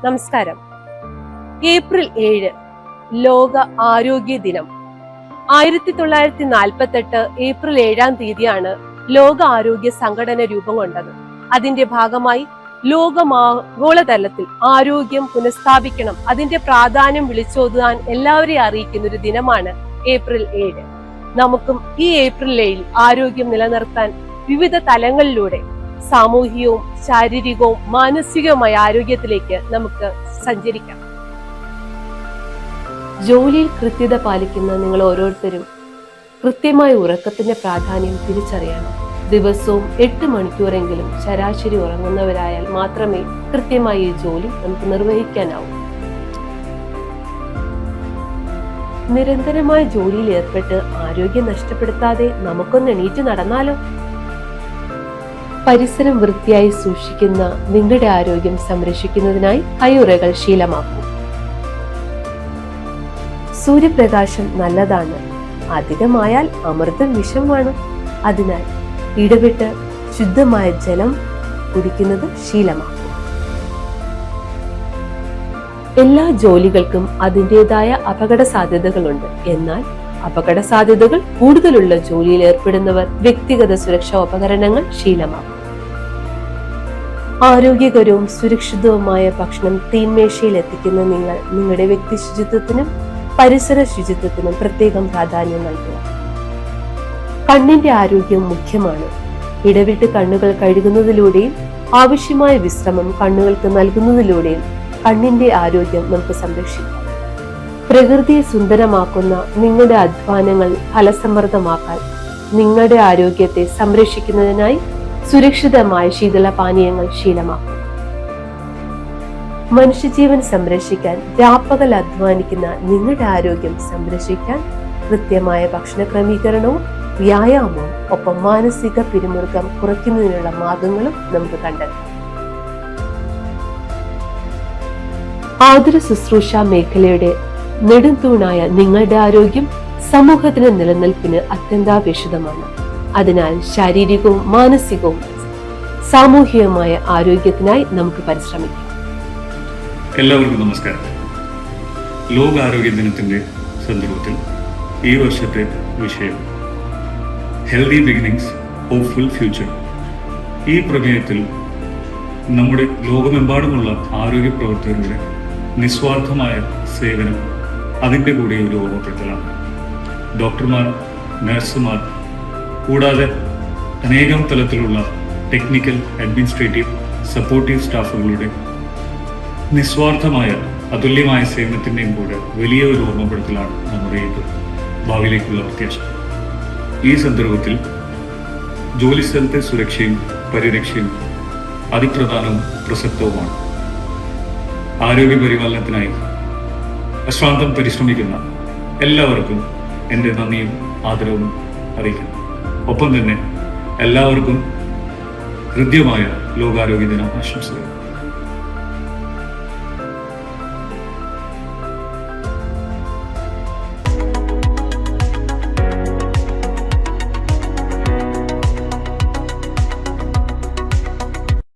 നമസ്കാരം. ഏപ്രിൽ 7 ലോക ആരോഗ്യ ദിനം. 1948 ഏപ്രിൽ 7 തീയതിയാണ് ലോക ആരോഗ്യ സംഘടന രൂപം കൊണ്ടത്. അതിന്റെ ഭാഗമായി ലോകമാഗോളതലത്തിൽ ആരോഗ്യം പുനഃസ്ഥാപിക്കണം, അതിന്റെ പ്രാധാന്യം വിളിച്ചോതുവാൻ എല്ലാവരെയും അറിയിക്കുന്ന ഒരു ദിനമാണ് ഏപ്രിൽ 7. നമുക്കും ഈ ഏപ്രിൽ 7 ആരോഗ്യം നിലനിർത്താൻ വിവിധ തലങ്ങളിലൂടെ സാമൂഹികവും ശാരീരികവും മാനസികവുമായ ആരോഗ്യത്തിലേക്ക് നമുക്ക് സഞ്ചരിക്കാം. ജോലിയിൽ കൃത്യത പാലിക്കുന്ന നിങ്ങൾ ഓരോരുത്തരും കൃത്യമായ ഉറക്കത്തിന്റെ പ്രാധാന്യം തിരിച്ചറിയണം. ദിവസവും 8 മണിക്കൂറെങ്കിലും ശരാശരി ഉറങ്ങുന്നവരായാൽ മാത്രമേ കൃത്യമായി ഈ ജോലി നമുക്ക് നിർവഹിക്കാനാവൂ. നിരന്തരമായ ജോലിയിൽ ഏർപ്പെട്ട് ആരോഗ്യം നഷ്ടപ്പെടുത്താതെ നമുക്കൊന്ന് എണീറ്റ് നടന്നാലോ? പരിസരം വൃത്തിയായി സൂക്ഷിക്കുന്ന നിങ്ങളുടെ ആരോഗ്യം സംരക്ഷിക്കുന്നതിനായി കയ്യുറകൾ ശീലമാക്കൂ. സൂര്യപ്രകാശം നല്ലതാണ്, അധികമായാൽ അമൃതം വിഷമാണ്. അതിനാൽ ഇടവിട്ട് ശുദ്ധമായ ജലം കുടിക്കുന്നത് ശീലമാക്കും. എല്ലാ ജോലികൾക്കും അതിൻ്റെതായ അപകട സാധ്യതകളുണ്ട്. എന്നാൽ അപകട സാധ്യതകൾ കൂടുതലുള്ള ജോലിയിൽ ഏർപ്പെടുന്നവർ വ്യക്തിഗത സുരക്ഷാ ഉപകരണങ്ങൾ ശീലമാക്കും. ആരോഗ്യകരവും സുരക്ഷിതവുമായ ഭക്ഷണം തീന്മേശയിൽ എത്തിക്കുന്ന നിങ്ങൾ നിങ്ങളുടെ വ്യക്തി ശുചിത്വത്തിനും പരിസര ശുചിത്വത്തിനും പ്രത്യേകം പ്രാധാന്യം നൽകുക. കണ്ണിന്റെ ആരോഗ്യം മുഖ്യമാണ്. ഇടവിട്ട് കണ്ണുകൾ കഴുകുന്നതിലൂടെയും ആവശ്യമായ വിശ്രമം കണ്ണുകൾക്ക് നൽകുന്നതിലൂടെയും കണ്ണിന്റെ ആരോഗ്യം നമുക്ക് സംരക്ഷിക്കാം. പ്രകൃതിയെ സുന്ദരമാക്കുന്ന നിങ്ങളുടെ അധ്വാനങ്ങൾ ഫലസമൃദ്ധമാക്കാൻ നിങ്ങളുടെ ആരോഗ്യത്തെ സംരക്ഷിക്കുന്നതിനായി സുരക്ഷിതമായ ശീതളപാനീയങ്ങൾ ശീലമാക്കും. മനുഷ്യജീവൻ സംരക്ഷിക്കാൻ രാപ്പകൽ അധ്വാനിക്കുന്ന നിങ്ങളുടെ ആരോഗ്യം സംരക്ഷിക്കാൻ കൃത്യമായ ഭക്ഷണ ക്രമീകരണവും വ്യായാമവും ഒപ്പം മാനസിക പിരിമുറുക്കം കുറയ്ക്കുന്നതിനുള്ള മാർഗങ്ങളും നമുക്ക് കണ്ടെത്താം. ആതുര ശുശ്രൂഷ മേഖലയുടെ നെടുംതൂണായ നിങ്ങളുടെ ആരോഗ്യം സമൂഹത്തിന്റെ നിലനിൽപ്പിന് അത്യന്താപേക്ഷിതമാണ്. അതിനാൽ ശാരീരികവും മാനസികവും സാമൂഹികവുമായ ആരോഗ്യത്തിനായി നമുക്ക് പരിശ്രമിക്കാം. എല്ലാവർക്കും നമസ്കാരം. ലോക ആരോഗ്യ ദിനത്തിന്റെ സന്ദർഭത്തിൽ ഈ വർഷത്തെ വിഷയം ഹെൽത്തി ബിഗിനിങ്സ് ഹോപ്പ്ഫുൾ ഫ്യൂച്ചർ. ഈ പ്രമേയത്തിൽ നമ്മുടെ ലോകമെമ്പാടുമുള്ള ആരോഗ്യ പ്രവർത്തകരുടെ നിസ്വാർത്ഥമായ സേവനം അതിൻ്റെ കൂടെ ഒരു ഓർമ്മപ്പെടുത്തലാണ്. ഡോക്ടർമാർ, നഴ്സുമാർ കൂടാതെ അനേകം തലത്തിലുള്ള ടെക്നിക്കൽ, അഡ്മിനിസ്ട്രേറ്റീവ്, സപ്പോർട്ടീവ് സ്റ്റാഫുകളുടെ നിസ്വാർത്ഥമായ അതുല്യമായ സേവനത്തിൻ്റെയും കൂടെ വലിയ ഒരു ഓർമ്മപ്പെടുത്തലാണ് നമ്മുടെ ഇത് ഭാവിയിലേക്കുള്ള പ്രത്യാശ. ഈ സന്ദർഭത്തിൽ ജോലിസ്ഥലത്തെ സുരക്ഷയും പരിരക്ഷയും അതിപ്രധാനവും പ്രസക്തവുമാണ്. ആരോഗ്യ പരിപാലനത്തിനായി അശ്രാന്തം പരിശ്രമിക്കുന്ന എല്ലാവർക്കും എൻ്റെ നന്ദിയും ആദരവും അറിയിക്കുന്നു. ഒപ്പം തന്നെ എല്ലാവർക്കും ഹൃദ്യമായ ലോകാരോഗ്യ ദിന ആശംസകൾ.